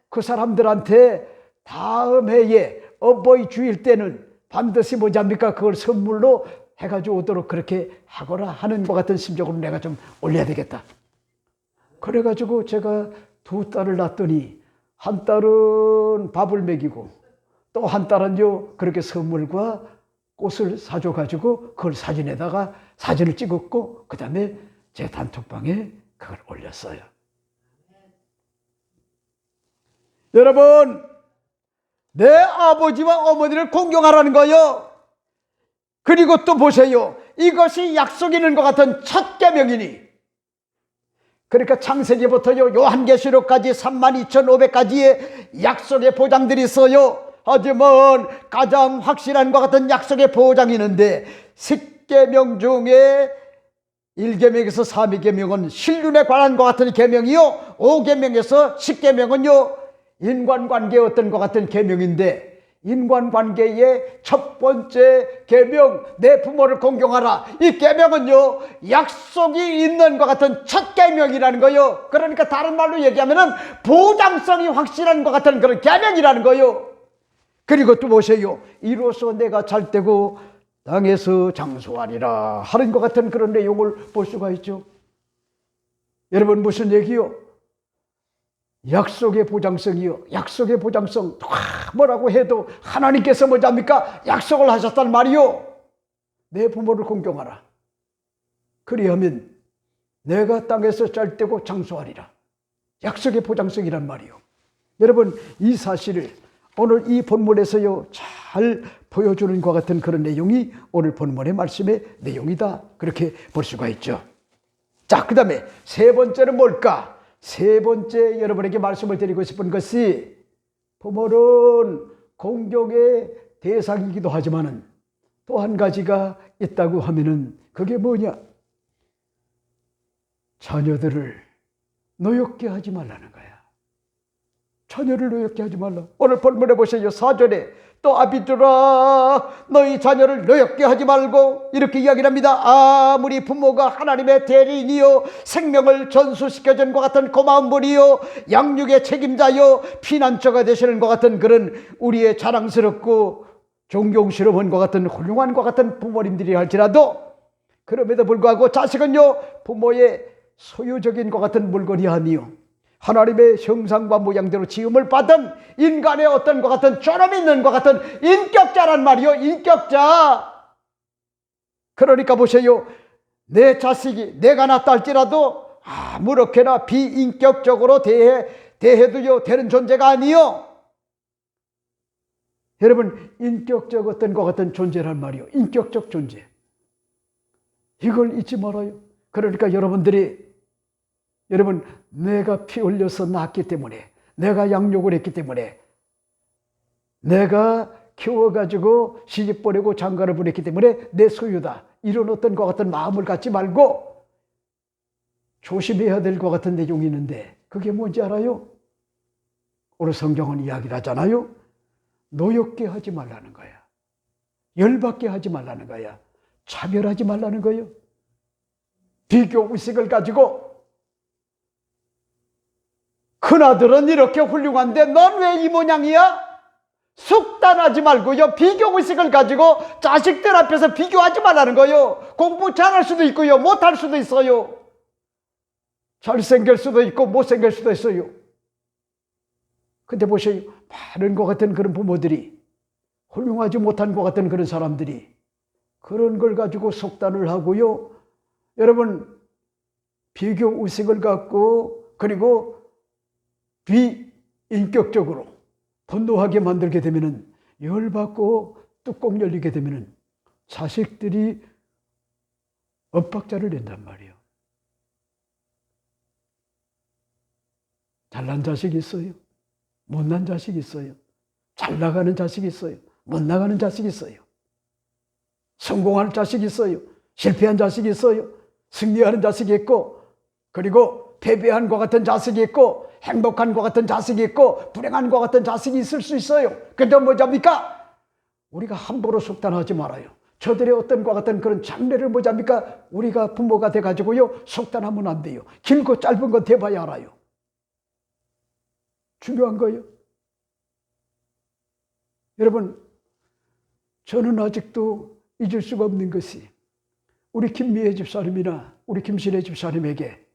그 사람들한테 다음 해에 어버이 주일 때는 반드시 뭐잡니까? 그걸 선물로 해가지고 오도록 그렇게 하거라 하는 것 같은 심정으로 내가 좀 올려야 되겠다. 그래가지고 제가 2딸을 낳았더니 한 딸은 밥을 먹이고 또 한 딸은요 그렇게 선물과 꽃을 사줘가지고 그걸 사진을 찍었고, 그 다음에 제 단톡방에 그걸 올렸어요. 여러분, 내 아버지와 어머니를 공경하라는 거요. 그리고 또 보세요. 이것이 약속 있는 것 같은 첫 계명이니, 그러니까 창세기부터요 요한계시록까지 32,500가지의 약속의 보장들이 있어요. 하지만 가장 확실한 것 같은 약속의 보장이 있는데 10계명 중에 1계명에서 3계명은 신륜에 관한 것 같은 계명이요, 5계명에서 10계명은요 인간관계의 어떤 것 같은 계명인데, 인간관계의 첫 번째 계명, 내 부모를 공경하라, 이 계명은요 약속이 있는 것 같은 첫 계명이라는 거요. 그러니까 다른 말로 얘기하면은 보장성이 확실한 것 같은 그런 계명이라는 거요. 그리고 또 보세요. 이로써 내가 잘 되고 땅에서 장수하리라 하는 것 같은 그런 내용을 볼 수가 있죠. 여러분, 무슨 얘기요? 약속의 보장성이요. 약속의 보장성. 뭐라고 해도 하나님께서 뭐랍니까? 약속을 하셨단 말이요. 내 부모를 공경하라. 그리하면 내가 땅에서 짤때고 장수하리라. 약속의 보장성이란 말이요. 여러분, 이 사실을 오늘 이 본문에서요 잘 보여주는 것 같은 그런 내용이 오늘 본문의 말씀의 내용이다, 그렇게 볼 수가 있죠. 자, 그 다음에 세 번째는 뭘까? 세 번째 여러분에게 말씀을 드리고 싶은 것이, 부모는 공경의 대상이기도 하지만은 또 한 가지가 있다고 하면은 그게 뭐냐? 자녀들을 노엽게 하지 말라는 거야. 자녀를 노엽게 하지 말라. 오늘 본문에 보세요. 4절에 또 아비들아 너희 자녀를 노엽게 하지 말고, 이렇게 이야기를 합니다. 아무리 부모가 하나님의 대리인이요 생명을 전수시켜준 것 같은 고마운 분이요 양육의 책임자요 피난처가 되시는 것 같은 그런 우리의 자랑스럽고 존경스러운 것 같은 훌륭한 것 같은 부모님들이 할지라도, 그럼에도 불구하고 자식은요 부모의 소유적인 것 같은 물건이 아니요 하나님의 형상과 모양대로 지음을 받은 인간의 어떤 것 같은 존엄 있는 것 같은 인격자란 말이요. 인격자. 그러니까 보세요. 내 자식이 내가 낳았다 할지라도 아무렇게나 비인격적으로 대해도요 되는 존재가 아니요. 여러분, 인격적 어떤 것 같은 존재란 말이요. 인격적 존재. 이걸 잊지 말아요. 그러니까 여러분들이, 여러분, 내가 피 흘려서 낳았기 때문에, 내가 양육을 했기 때문에, 내가 키워가지고 시집 보내고 장가를 보냈기 때문에 내 소유다, 이런 어떤 것 같은 마음을 갖지 말고 조심해야 될 것 같은 내용이 있는데, 그게 뭔지 알아요? 오늘 성경은 이야기를 하잖아요. 노엽게 하지 말라는 거야. 열받게 하지 말라는 거야. 차별하지 말라는 거예요. 비교 의식을 가지고 큰아들은 이렇게 훌륭한데 넌 왜 이 모양이야? 속단하지 말고요. 비교의식을 가지고 자식들 앞에서 비교하지 말라는 거예요. 공부 잘할 수도 있고요, 못할 수도 있어요. 잘생길 수도 있고 못생길 수도 있어요. 근데 보세요. 많은 것 같은 그런 부모들이, 훌륭하지 못한 것 같은 그런 사람들이 그런 걸 가지고 속단을 하고요. 여러분, 비교의식을 갖고, 그리고 비인격적으로 분노하게 만들게 되면은, 열받고 뚜껑 열리게 되면은 자식들이 엇박자를 낸단 말이에요. 잘난 자식이 있어요. 못난 자식이 있어요. 잘 나가는 자식이 있어요. 못 나가는 자식이 있어요. 성공하는 자식이 있어요. 실패한 자식이 있어요. 승리하는 자식이 있고, 그리고 패배한 것 같은 자식이 있고, 행복한 것 같은 자식이 있고, 불행한 것 같은 자식이 있을 수 있어요. 근데 뭐잡니까? 우리가 함부로 속단하지 말아요. 저들의 어떤 것 같은 그런 장래를 뭐잡니까? 우리가 부모가 돼가지고요 속단하면 안 돼요. 길고 짧은 건 대봐야 알아요. 중요한 거예요. 여러분, 저는 아직도 잊을 수가 없는 것이, 우리 김미애 집사님이나 우리 김신혜 집사님에게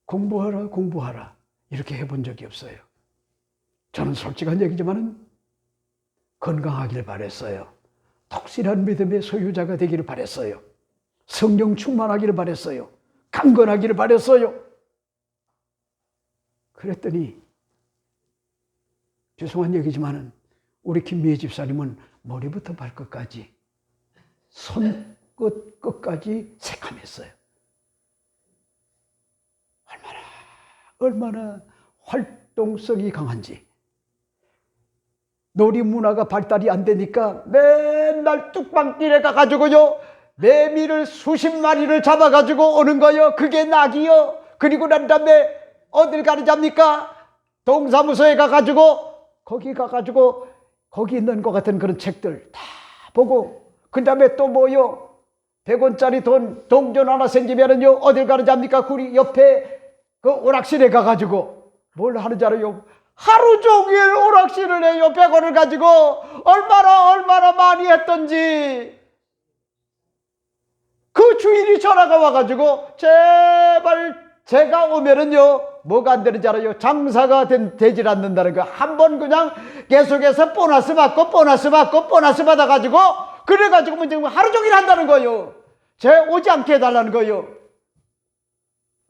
공부하라 공부하라 이렇게 해본 적이 없어요. 저는 솔직한 얘기지만 건강하길 바랬어요. 독실한 믿음의 소유자가 되기를 바랬어요. 성령 충만하기를 바랬어요. 강건하기를 바랬어요. 그랬더니, 죄송한 얘기지만 우리 김미애 집사님은 머리부터 발끝까지, 손끝 끝까지 새카맸어요. 얼마나 활동성이 강한지. 놀이 문화가 발달이 안 되니까 맨날 뚝방길에 가가지고요 매미를 수십 마리를 잡아가지고 오는 거요. 그게 낙이요. 그리고 난 다음에 어딜 가르잡니까? 동사무소에 가가지고, 거기 가가지고 거기 있는 것 같은 그런 책들 다 보고, 그 다음에 또 뭐요? 100원짜리 동전 하나 생기면은요 어딜 가르잡니까? 우리 옆에 그 오락실에 가가지고 뭘 하는지 알아요? 하루 종일 오락실을 해요. 100원을 가지고 얼마나 많이 했던지. 그 주인이 전화가 와가지고 제발 제가 오면은요 뭐가 안 되는지 알아요? 장사가 되질 않는다는 거. 한번 그냥 계속해서 보너스 받고 보너스 받고 보너스 받아가지고 그래가지고 문제 하루 종일 한다는 거예요. 제 오지 않게 해달라는 거예요.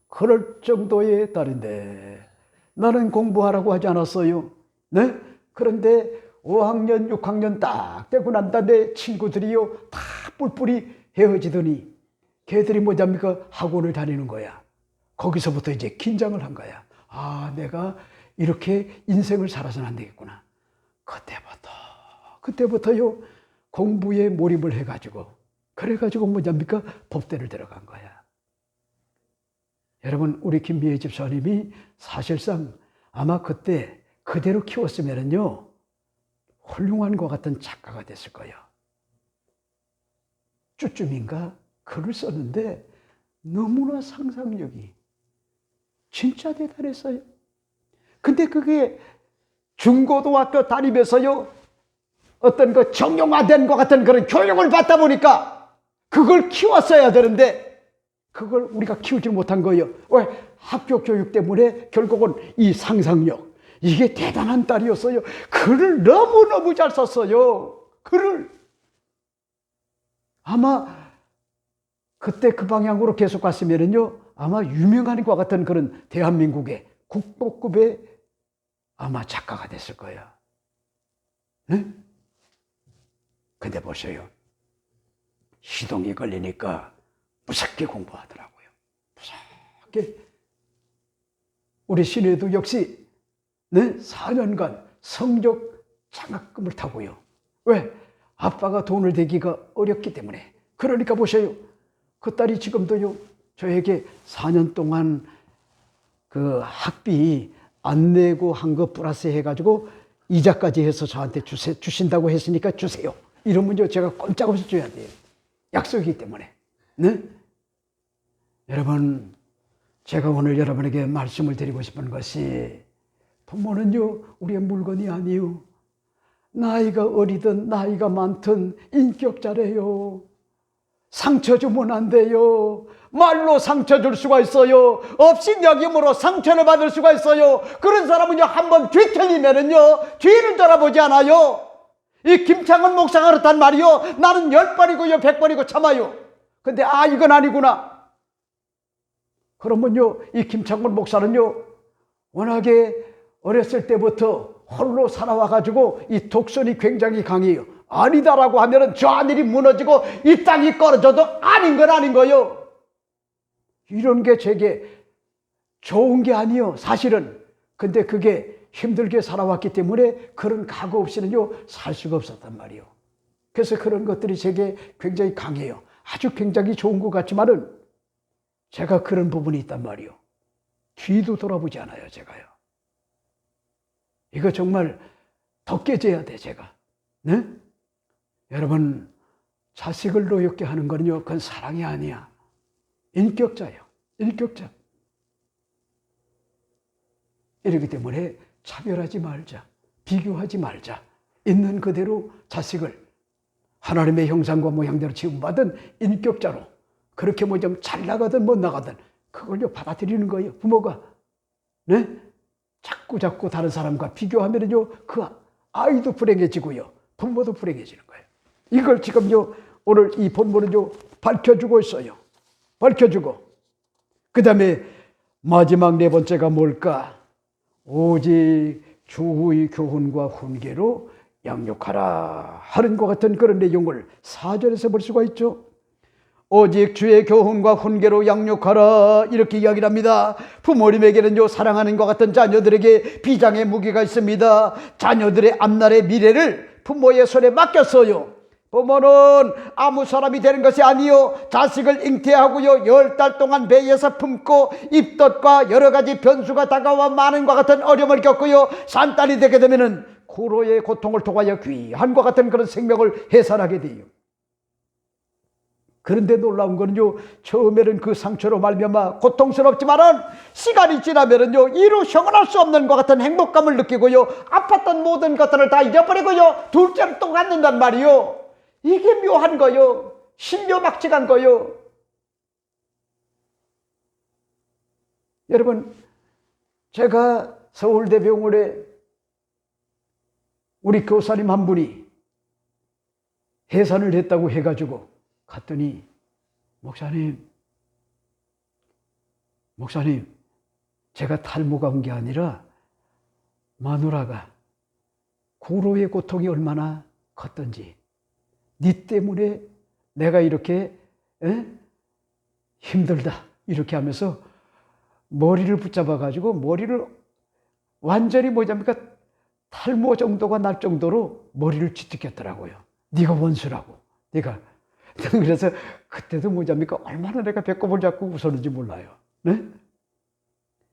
그럴 정도의 딸인데 나는 공부하라고 하지 않았어요. 네? 그런데 5학년 6학년 딱 되고 난 다음에 친구들이요 다 뿔뿔이 헤어지더니 걔들이 뭐잡니까? 학원을 다니는 거야. 거기서부터 이제 긴장을 한 거야. 아, 내가 이렇게 인생을 살아서는 안 되겠구나. 그때부터요 공부에 몰입을 해가지고 그래가지고 뭐잡니까? 법대를 들어간 거야. 여러분, 우리 김미애 집사님이 사실상 아마 그때 그대로 키웠으면은요 훌륭한 것 같은 작가가 됐을 거예요. 쭈쭈인가 글을 썼는데 너무나 상상력이 진짜 대단했어요. 근데 그게 중고등학교 다니면서요 어떤 그 정형화된 것 같은 그런 교육을 받다 보니까 그걸 키웠어야 되는데 그걸 우리가 키우지 못한 거예요. 왜? 학교 교육 때문에 결국은 이 상상력, 이게 대단한 딸이었어요. 글을 너무너무 잘 썼어요. 글을. 아마 그때 그 방향으로 계속 갔으면은요 아마 유명한 것 같은 그런 대한민국의 국보급의 아마 작가가 됐을 거예요. 네? 근데 보세요. 시동이 걸리니까 무섭게 공부하더라고요. 무섭게. 우리 시내도 역시 네? 4년간 성적 장학금을 타고요. 왜? 아빠가 돈을 대기가 어렵기 때문에. 그러니까 보세요. 그 딸이 지금도요 저에게 4년 동안 그 학비 안 내고 한 거 플러스 해가지고 이자까지 해서 저한테 주신다고 했으니까 주세요. 이러면요 제가 꼼짝없이 줘야 돼요. 약속이기 때문에. 네? 여러분, 제가 오늘 여러분에게 말씀을 드리고 싶은 것이 부모는요 우리의 물건이 아니요. 나이가 어리든 나이가 많든 인격자래요. 상처 주면 안 돼요. 말로 상처 줄 수가 있어요. 업신여김으로 상처를 받을 수가 있어요. 그런 사람은요 한번 뒤틀리면은요 뒤를 돌아보지 않아요. 이 김창원 목사가 그렇단 말이요. 나는 10번이고요 100번이고 참아요. 근데 아 이건 아니구나. 그러면요 이 김창원 목사는요 워낙에 어렸을 때부터 홀로 살아와가지고 이 독선이 굉장히 강해요. 아니다라고 하면은 저 하늘이 무너지고 이 땅이 꺼져도 아닌 건 아닌 거예요. 이런 게 제게 좋은 게 아니요 사실은. 근데 그게 힘들게 살아왔기 때문에 그런 각오 없이는요 살 수가 없었단 말이에요. 그래서 그런 것들이 제게 굉장히 강해요. 아주 굉장히 좋은 것 같지만은 제가 그런 부분이 있단 말이에요. 뒤도 돌아보지 않아요 제가요. 이거 정말 더 깨져야 돼 제가. 네? 여러분, 자식을 노엽게 하는 거는요 그건 사랑이 아니야. 인격자예요. 인격자. 이렇기 때문에 차별하지 말자. 비교하지 말자. 있는 그대로 자식을 하나님의 형상과 모양대로 지음받은 인격자로 그렇게 뭐 좀 잘 나가든 못 나가든 그걸요 받아들이는 거예요. 부모가. 네? 자꾸 다른 사람과 비교하면은요 그 아이도 불행해지고요 부모도 불행해지는 거예요. 이걸 지금요 오늘 이 본문은요 밝혀주고 있어요. 밝혀주고 그 다음에 마지막 네 번째가 뭘까? 오직 주의 교훈과 훈계로 양육하라 하는 것 같은 그런 내용을 4절에서 볼 수가 있죠. 오직 주의 교훈과 훈계로 양육하라 이렇게 이야기를 합니다. 부모님에게는요 사랑하는 것 같은 자녀들에게 비장의 무게가 있습니다. 자녀들의 앞날의 미래를 부모의 손에 맡겼어요. 부모는 아무 사람이 되는 것이 아니요 자식을 잉태하고요 10달 동안 배에서 품고 입덧과 여러 가지 변수가 다가와 많은 것 같은 어려움을 겪고요 산딸이 되게 되면은 고로의 고통을 통하여 귀한 것 같은 그런 생명을 해산하게 돼요. 그런데 놀라운 거는요 처음에는 그 상처로 말미암아 고통스럽지만은 시간이 지나면은요 이루 형언할 수 없는 것 같은 행복감을 느끼고요 아팠던 모든 것들을 다 잊어버리고요 둘째를 또 갖는단 말이요. 이게 묘한 거요. 신묘막측한 거요. 여러분, 제가 서울대병원에 우리 교사님 한 분이 해산을 했다고 해가지고 갔더니, 목사님, 제가 탈모가 온 게 아니라 마누라가 고로의 고통이 얼마나 컸던지, 네 때문에 내가 이렇게 힘들다 이렇게 하면서 머리를 붙잡아가지고 머리를 완전히 탈모 정도가 날 정도로 머리를 쥐뜯겼더라고요. 네가 원수라고. 네가. 그래서 그때도 얼마나 내가 배꼽을 잡고 웃었는지 몰라요. 네?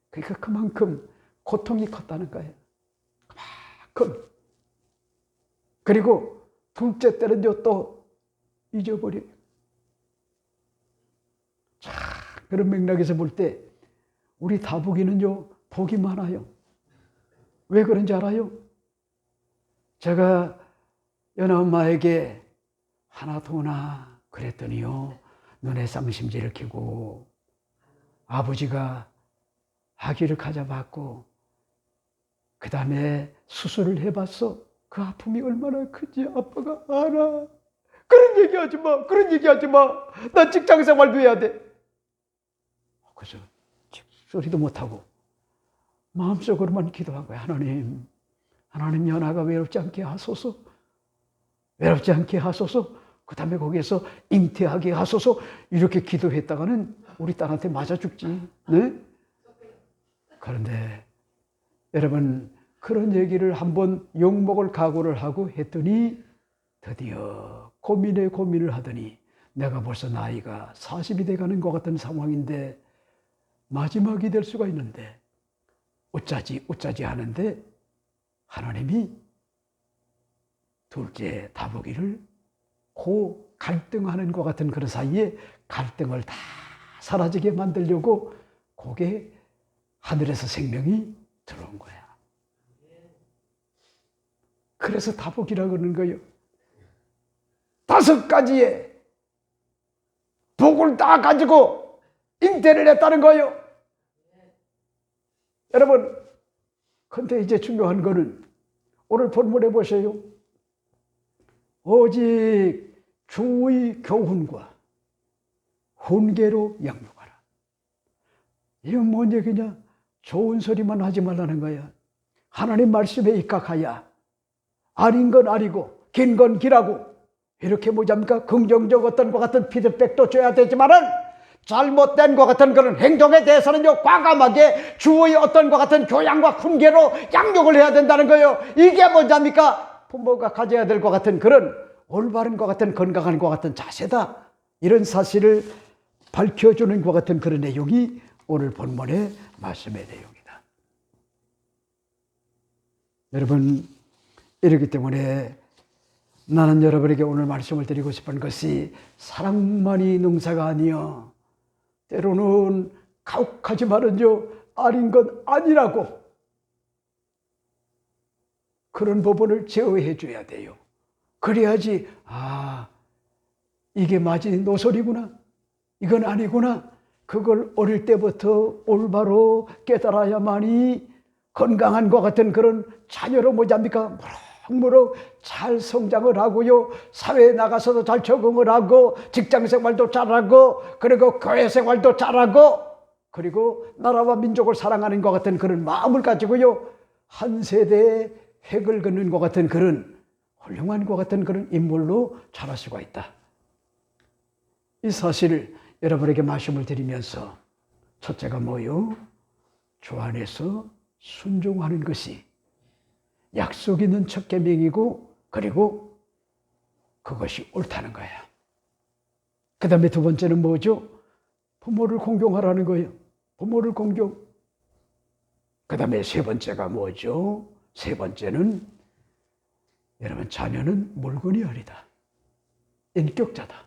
그러니까 그만큼 고통이 컸다는 거예요. 그만큼. 그리고 둘째 때는요, 또 잊어버려요. 자, 그런 맥락에서 볼 때 우리 다복이는요, 복이 많아요. 왜 그런지 알아요? 제가 연아 엄마에게 하나 도나 그랬더니요, 눈에 쌍심지를 켜고 아버지가 아기를 가져봤고 그 다음에 수술을 해봤어. 그 아픔이 얼마나 큰지 아빠가 알아. 그런 얘기하지 마. 그런 얘기하지 마. 나 직장생활도 해야 돼. 그래서 소리도 못하고 마음속으로만 기도한 거야. 하나님 연아가 외롭지 않게 하소서. 외롭지 않게 하소서. 그 다음에 거기에서 잉태하게 하소서. 이렇게 기도했다가는 우리 딸한테 맞아 죽지. 네? 그런데 여러분, 그런 얘기를 한번 욕먹을 각오를 하고 했더니 드디어 고민을 하더니 내가 벌써 나이가 40이 돼가는 것 같은 상황인데 마지막이 될 수가 있는데 어쩌지 하는데 하나님이 둘째 다복이를 고 갈등하는 것 같은 그런 사이에 갈등을 다 사라지게 만들려고 거기에 하늘에서 생명이 들어온 거야. 그래서 다복이라고 그러는 거예요. 5가지의 복을 다 가지고 잉태를 했다는 거예요. 여러분, 근데 이제 중요한 거는 오늘 본문에 보세요. 오직 주의 교훈과 훈계로 양육하라. 이건 뭔 얘기냐? 좋은 소리만 하지 말라는 거야. 하나님 말씀에 입각하여 아닌 건 아니고 긴 건 기라고 이렇게 긍정적 어떤 것 같은 피드백도 줘야 되지만은 잘못된 것 같은 그런 행동에 대해서는요, 과감하게 주의 어떤 것 같은 교양과 훈계로 양육을 해야 된다는 거예요. 이게 뭐냐니까 부모가 가져야 될 것 같은 그런 올바른 것 같은 건강한 것 같은 자세다. 이런 사실을 밝혀주는 것 같은 그런 내용이 오늘 본문의 말씀의 내용이다. 여러분, 이렇기 때문에 나는 여러분에게 오늘 말씀을 드리고 싶은 것이 사랑만이 능사가 아니여 때로는 가혹하지만은요 아닌 건 아니라고 그런 부분을 제어해 줘야 돼요. 그래야지 이게 맞은 노설이구나, 이건 아니구나, 그걸 어릴 때부터 올바로 깨달아야만이 건강한 것 같은 그런 자녀로 무럭무럭 잘 성장을 하고요, 사회에 나가서도 잘 적응을 하고 직장생활도 잘하고 그리고 교회생활도 잘하고 그리고 나라와 민족을 사랑하는 것 같은 그런 마음을 가지고요, 한 세대에 획을 긋는 것 같은 그런 훌륭한 것 같은 그런 인물로 자랄 수가 있다. 이 사실을 여러분에게 말씀을 드리면서 첫째가 뭐요? 주 안에서 순종하는 것이 약속 있는 첫 계명이고 그리고 그것이 옳다는 거야. 그 다음에 두 번째는 뭐죠? 부모를 공경하라는 거예요. 부모를 공경. 그 다음에 세 번째가 뭐죠? 세 번째는 여러분, 자녀는 물건이 아니다. 인격자다.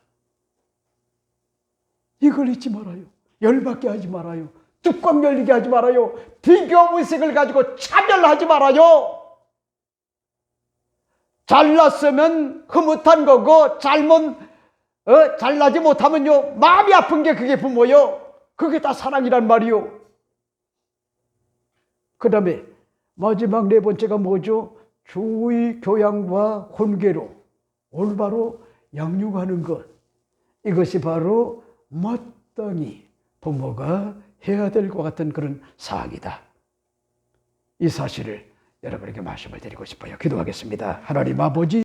이걸 잊지 말아요. 열받게 하지 말아요. 뚜껑 열리게 하지 말아요. 비교의식을 가지고 차별하지 말아요. 잘났으면 흐뭇한 거고 잘나지 못하면요 마음이 아픈 게 그게 부모요. 그게 다 사랑이란 말이요. 그 다음에 마지막 네 번째가 뭐죠? 주의 교양과 훈계로 올바로 양육하는 것. 이것이 바로 마땅히 부모가 해야 될 것 같은 그런 사항이다. 이 사실을 여러분에게 말씀을 드리고 싶어요. 기도하겠습니다. 하나님 아버지,